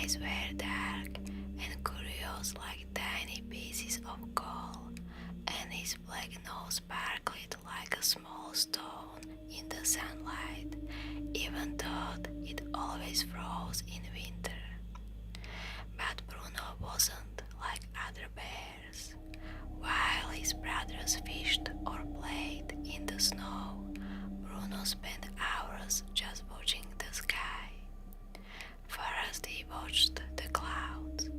eyes were dark and curious like tiny pieces of coal, and his black nose sparkled like a small stone in the sunlight, even though it always froze in winter. But Bruno wasn't like other bears. While his brothers fished or played in the snow, Bruno spent hours just watching the sky. First he watched the clouds,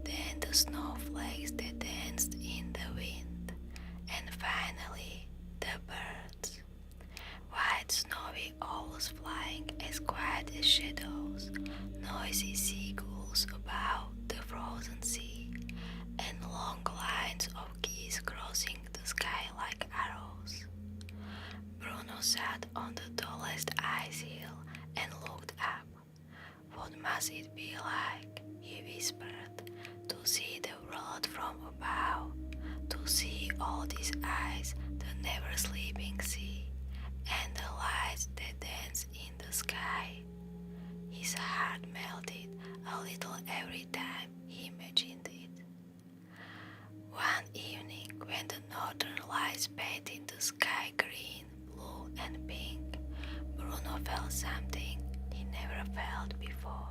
then the snowflakes that danced in the wind, and finally the birds. White snowy owls flying as quiet as shadows, noisy seagulls above the frozen sea, and long lines of geese crossing the sky like arrows. Bruno sat on the tallest ice hill and looked up. What must it be like, he whispered, to see the world from above, to see all this ice, the never sleeping sea, and the lights that dance in the sky. His heart melted a little every time he imagined it. One evening, when the northern lights painted the sky green, blue, and pink, Bruno felt something he never felt before.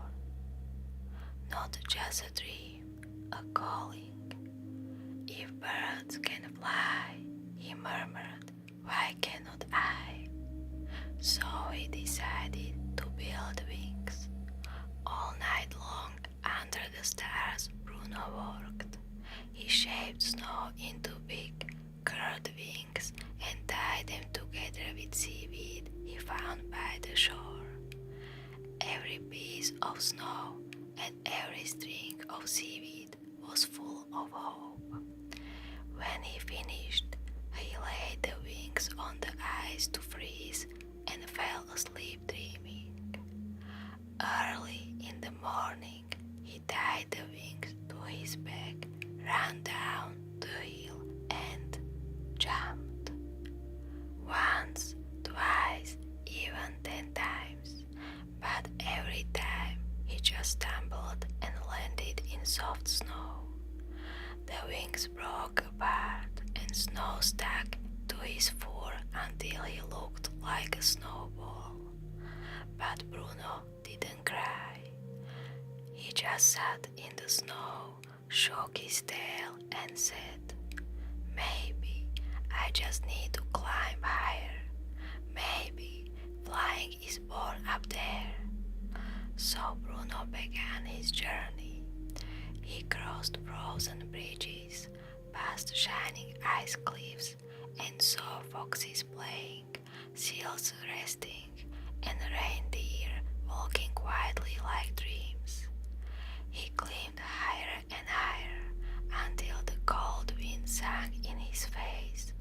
Not just a dream, a calling. If birds can fly, he murmured, why cannot I? So he decided to build wings. All night long, under the stars, Bruno worked. He shaped snow into big, curved wings and tied them together with seaweed he found by the shore. Every piece of snow and every string of seaweed was full of hope. When he finished, he laid the wings on the ice to freeze and fell asleep dreaming. Early in the morning, he tied the wings to his back, ran down the hill, and jumped. Once, twice, even 10 times, but every time he just stumbled and landed in soft snow. The wings broke apart and snow stuck to his fur until he looked like a snowball. But Bruno didn't cry. He just sat in the snow, shook his tail, and said, maybe I just need to climb higher. Maybe flying is born up there. So Bruno began his journey. He crossed frozen bridges, past shining ice cliffs, and saw foxes playing, seals resting, and reindeer walking quietly like dreams. He climbed higher and higher until the cold wind sang in his face,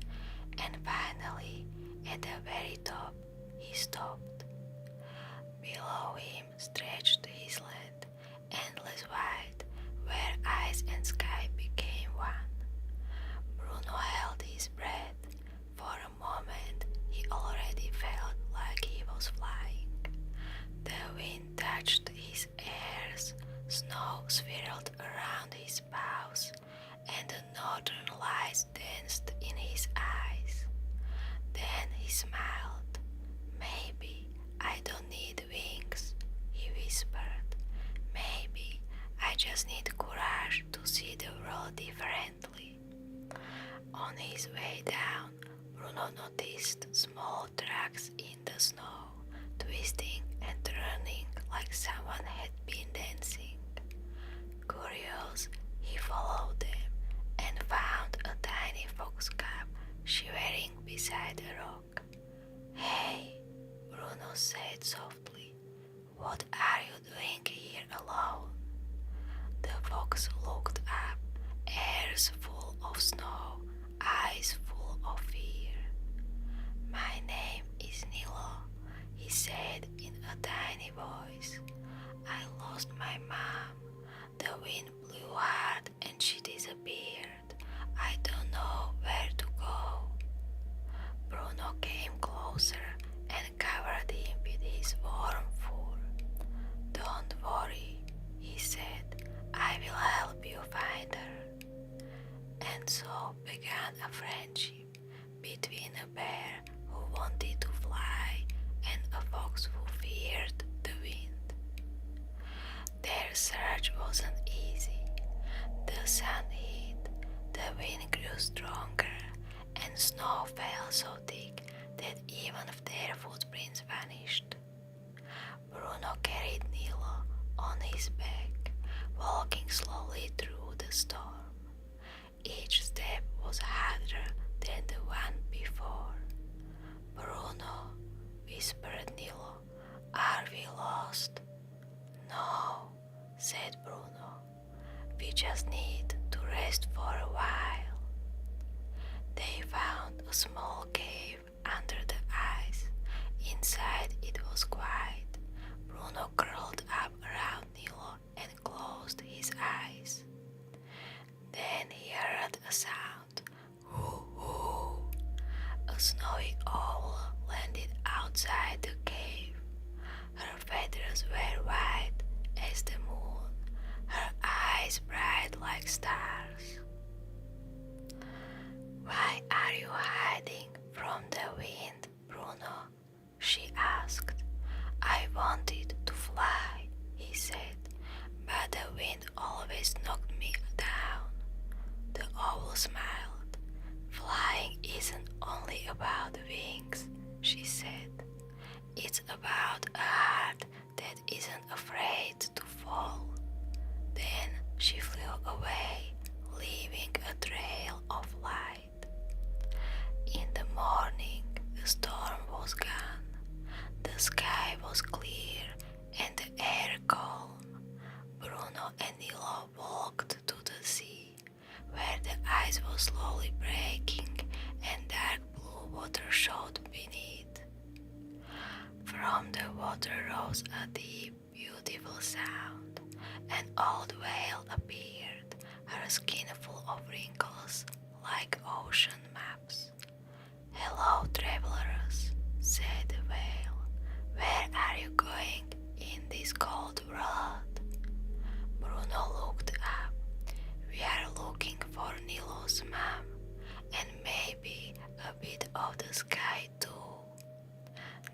and finally, at the very top, he stopped. Below him stretched his land, endless white, where ice and sky became one. Bruno held his breath. For a moment, he already felt like he was flying. The wind touched his ears, snow swirled around his paws, and the northern lights danced in his eyes. Then he smiled. Maybe I don't need wings, he whispered. Maybe I just need courage to see the world differently. On his way down, Bruno noticed small tracks in the snow, twisting and turning like someone had been dancing. Curious, he followed them and found a tiny fox cub shivering beside a rock. Hey, Bruno said softly, what are you doing here alone? The fox looked up, ears full of snow, eyes full of fear. My name is Nilo, he said in a tiny voice. I a friendship between a bear who wanted to fly and a fox who feared the wind. Their search wasn't easy. The sun hit, the wind grew stronger, and snow fell so thick that even their footprints vanished. Bruno carried Nilo on his back, walking slowly through the storm. Each step was harder than the one before. Bruno, whispered Nilo, are we lost? No, said Bruno. We just need to rest for a while. They found a small cave under the ice. Inside it was quiet. Bruno curled up around Nilo and closed his eyes. Then he heard a sound. Hoo hoo! A snowy owl landed outside the cave. Her feathers were white as the moon, her eyes bright like stars. Why are you hiding from the wind, Bruno? She asked. I wanted to fly, he said, but the wind always knocked me down. The owl smiled. Flying isn't only about wings, she said. It's about a heart that isn't afraid to fall. Then she flew away, leaving a trail of light. In the morning, the storm was gone. The sky was clear and the air calm. Bruno and Nilo walked to the sea, where the ice was slowly breaking and dark blue water showed beneath. From the water rose a deep, beautiful sound. An old whale appeared, her skin full of wrinkles like ocean maps. Hello, travelers, said the whale. Where are you going in this cold world? Bruno looked up. We are looking for Nilo's mom, and maybe a bit of the sky too.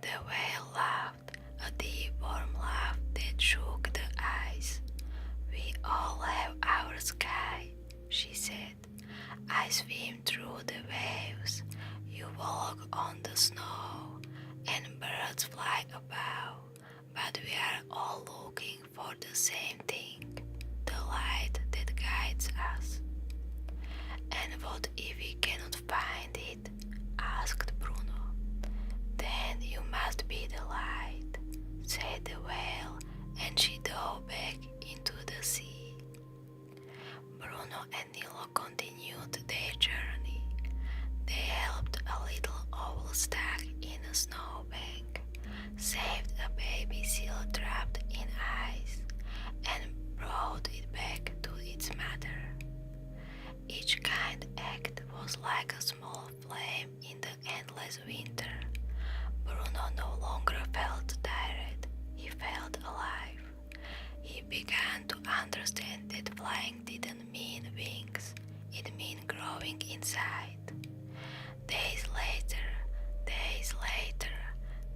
The whale laughed, a deep warm laugh that shook the ice. We all have our sky, she said. I swim through the waves, you walk on the snow, and birds fly above, but we are all looking for the same thing, the light that guides us. And what if we cannot find it? Asked Bruno. Then you must be the light, said the whale, and she dove back into the sea. Bruno and Nilo continued their journey. They helped a little owl stuck in a snowbank, saved a baby seal trapped in ice, and brought it back to its mother. Each kind act was like a small flame in the endless winter. Bruno no longer felt tired, he felt alive. He began to understand that flying didn't mean wings, it meant growing inside. Days later,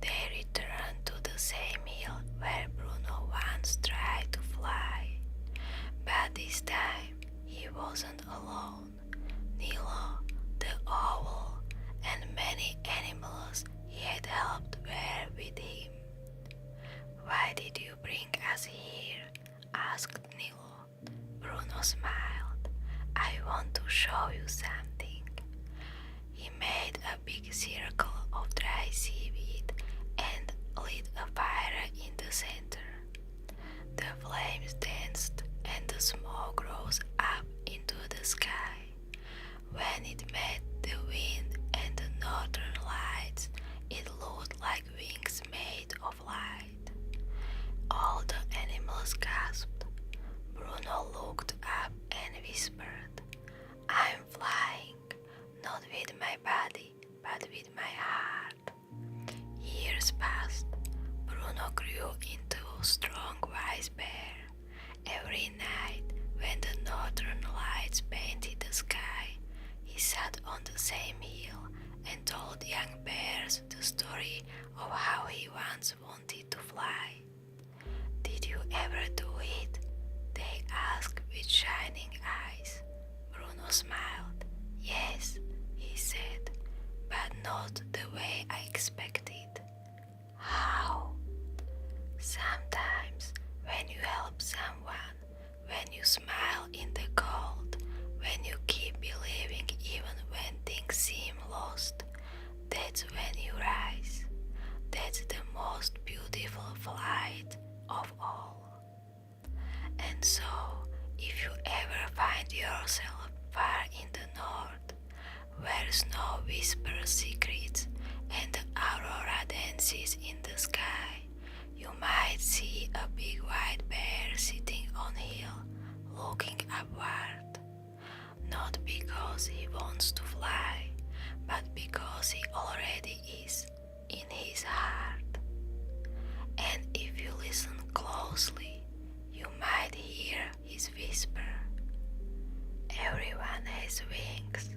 they returned to the same hill where Bruno once tried to fly. But this time, he wasn't alone. Nilo, the owl, and many animals he had helped were with him. Why did you bring us here? Asked Nilo. Bruno smiled. I want to show you something. He made a big circle of dry seaweed and lit a fire in the center. The flames danced and the smoke rose up into the sky. When it met the wind and the northern lights, it looked like wings made of light. All the animals gasped. Bruno looked up and whispered, I'm flying, not with my body, but with my heart. Years passed. Bruno grew into a strong, wise bear. Every night, when the northern lights painted the sky, he sat on someone, when you smile in the cold, when you keep believing even when things seem lost, that's when you rise. That's the most beautiful flight of all. And so, if you ever find yourself far in the north, where snow whispers secrets and the aurora dances in the sky, you might see a big white bear sitting on a hill, looking upward. Not because he wants to fly, but because he already is in his heart. And if you listen closely, you might hear his whisper. Everyone has wings.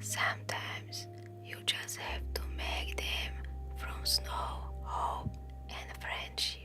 Sometimes you just have to make them from snow, hope, and friendship.